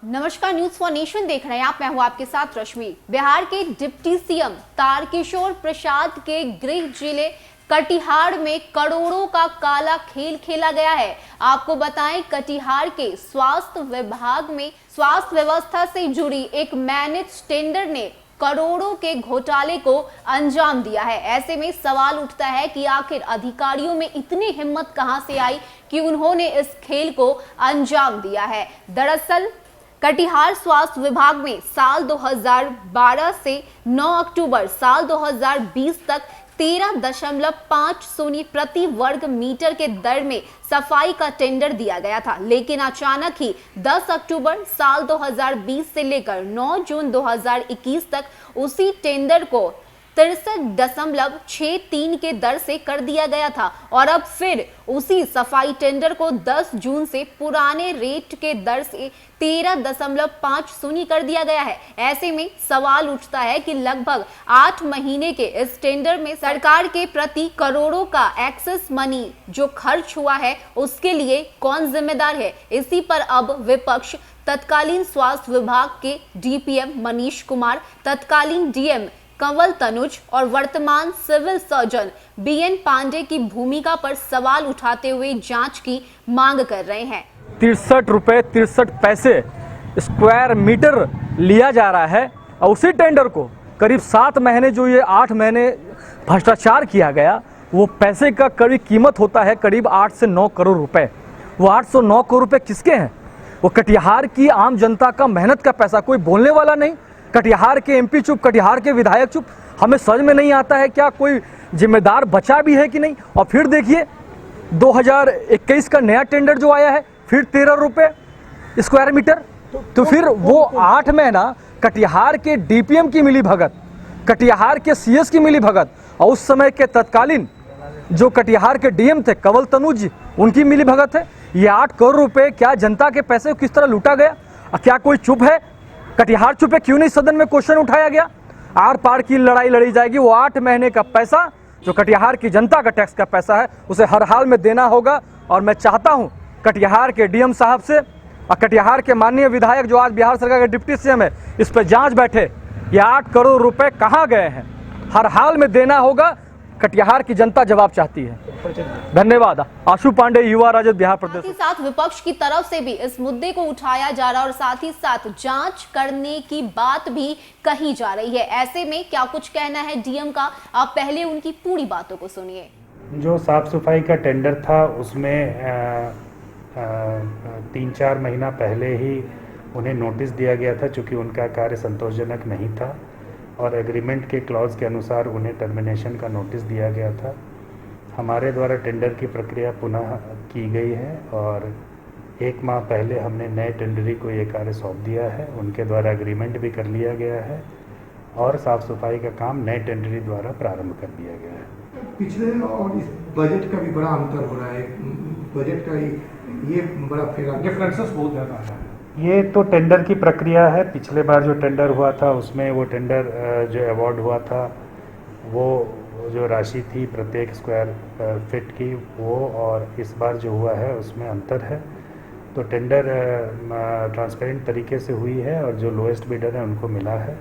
नमस्कार, news for nation देख रहे हैं आप। मैं हूं आपके साथ रश्मि। बिहार के डिप्टी सीएम तारकिशोर प्रसाद के गृह जिले कटिहार में करोड़ों का काला खेल खेला गया है। आपको बताएं, कटिहार के स्वास्थ्य विभाग में स्वास्थ्य व्यवस्था से जुड़ी एक मैनेज टेंडर ने करोड़ों के घोटाले को अंजाम दिया है। ऐसे में सवाल उठता है कि आखिर अधिकारियों में इतनी हिम्मत कहां से आई कि उन्होंने इस खेल को अंजाम दिया है। दरअसल कटिहार स्वास्थ्य विभाग में साल 2012 से 9 अक्टूबर साल 2020 तक 13.50 प्रति वर्ग मीटर के दर में सफाई का टेंडर दिया गया था, लेकिन अचानक ही 10 अक्टूबर साल 2020 से लेकर 9 जून 2021 तक उसी टेंडर को 63.63 के दर से कर दिया गया था और अब फिर उसी सफाई टेंडर को 10 जून से पुराने रेट के दर से 13.50 कर दिया गया है। ऐसे में सवाल उठता है कि लगभग 8 महीने के इस टेंडर में सरकार के प्रति करोड़ों का एक्सेस मनी जो खर्च हुआ है उसके लिए कौन जिम्मेदार है। इसी पर अब विपक्ष तत्कालीन स्वास्थ्य विभाग के डीपीएम मनीष कुमार, तत्कालीन डीएम कंवल तनुज और वर्तमान सिविल सर्जन बीएन पांडे की भूमिका पर सवाल उठाते हुए जांच की मांग कर रहे हैं। 63 रुपए 63 पैसे स्क्वायर मीटर लिया जा रहा है और उसी टेंडर को करीब 7 महीने जो ये 8 महीने भ्रष्टाचार किया गया, वो पैसे का करीब कीमत होता है करीब 8 से 9 करोड़ रुपए। वो 8 से 9 करोड़ रुपए किसके हैं? वो कटिहार की आम जनता का मेहनत का पैसा। कोई बोलने वाला नहीं। कटिहार के एमपी चुप, कटिहार के विधायक चुप। हमें समझ में नहीं आता है क्या कोई जिम्मेदार बचा भी है कि नहीं। और फिर देखिए 2021 का नया टेंडर जो आया है फिर 13 रुपए स्क्वायर मीटर। तो फिर वो 8 महीना कटिहार के डीपीएम की मिली भगत, कटिहार के सीएस की मिली भगत और उस समय के तत्कालीन जो कटिहार के डीएम थे कंवल तनुज जी, उनकी मिली भगत है। ये 8 करोड़ रुपए क्या जनता के पैसे किस तरह लूटा गया? क्या कोई चुप है? कटिहार चुप है? क्यों नहीं सदन में क्वेश्चन उठाया गया? आर पार की लड़ाई लड़ी जाएगी। वो 8 महीने का पैसा जो कटिहार की जनता का टैक्स का पैसा है उसे हर हाल में देना होगा। और मैं चाहता हूं कटिहार के डीएम साहब से और कटिहार के माननीय विधायक जो आज बिहार सरकार के डिप्टी सीएम है, इस पर जांच बैठे। ये 8 करोड़ रुपए कहां गए हैं? हर हाल में देना होगा। कटिहार की जनता जवाब चाहती है। धन्यवाद। आशु पांडे, युवा राजद, बिहार प्रदेश। साथ ही साथ विपक्ष की तरफ से भी इस मुद्दे को उठाया जा रहा है और साथ ही साथ जांच करने की बात भी कही जा रही है। ऐसे में क्या कुछ कहना है डीएम का, आप पहले उनकी पूरी बातों को सुनिए। जो साफ सफाई का टेंडर था उसमें 3-4 महीना पहले ही उन्हें नोटिस दिया गया था, चूँकि उनका कार्य संतोषजनक नहीं था और एग्रीमेंट के क्लॉज के अनुसार उन्हें टर्मिनेशन का नोटिस दिया गया था। हमारे द्वारा टेंडर की प्रक्रिया पुनः की गई है और 1 माह पहले हमने नए टेंडरी को ये कार्य सौंप दिया है। उनके द्वारा एग्रीमेंट भी कर लिया गया है और साफ़ सफाई का काम नए टेंडरी द्वारा प्रारंभ कर दिया गया है। पिछले और इस बजट का भी बड़ा अंतर हो रहा है। बजट का ये बड़ा डिफरेंसेस बहुत ज़्यादा है। ये तो टेंडर की प्रक्रिया है। पिछले बार जो टेंडर हुआ था उसमें वो टेंडर जो अवार्ड हुआ था वो जो राशि थी प्रत्येक स्क्वायर फीट की वो, और इस बार जो हुआ है उसमें अंतर है। तो टेंडर ट्रांसपेरेंट तरीके से हुई है और जो लोएस्ट बिडर है उनको मिला है।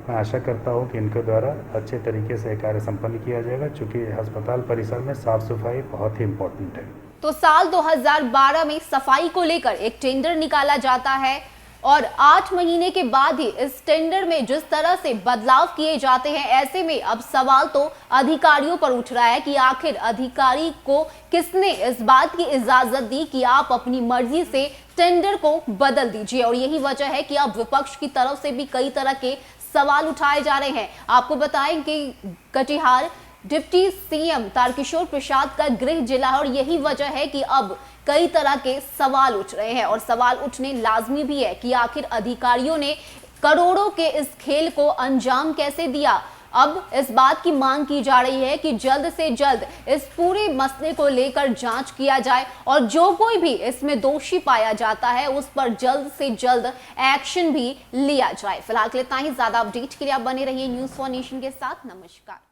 मैं आशा करता हूँ कि इनके द्वारा अच्छे तरीके से कार्य संपन्न किया जाएगा, क्योंकि अस्पताल परिसर में साफ़ सफाई बहुत ही इम्पोर्टेंट है। तो साल 2012 में सफाई को लेकर एक टेंडर निकाला जाता है और 8 महीने के बाद ही इस टेंडर में जिस तरह से बदलाव किए जाते हैं, ऐसे में अब सवाल तो अधिकारियों पर उठ रहा है कि आखिर अधिकारी को किसने इस बात की इजाजत दी कि आप अपनी मर्जी से टेंडर को बदल दीजिए। और यही वजह है कि अब विपक्ष की तरफ से भी कई तरह के सवाल उठाए जा रहे हैं। आपको बताएं कि कटिहार डिप्टी सीएम तारकिशोर प्रसाद का गृह जिला है और यही वजह है कि अब कई तरह के सवाल उठ रहे हैं और सवाल उठने लाजमी भी है कि आखिर अधिकारियों ने करोड़ों के इस खेल को अंजाम कैसे दिया। अब इस बात की मांग की जा रही है कि जल्द से जल्द इस पूरे मसले को लेकर जांच किया जाए और जो कोई भी इसमें दोषी पाया जाता है उस पर जल्द से जल्द एक्शन भी लिया जाए। फिलहाल के लिए इतना ही। ज्यादा अपडेट के लिए आप बने रहिए न्यूज फॉर नेशन के साथ। नमस्कार।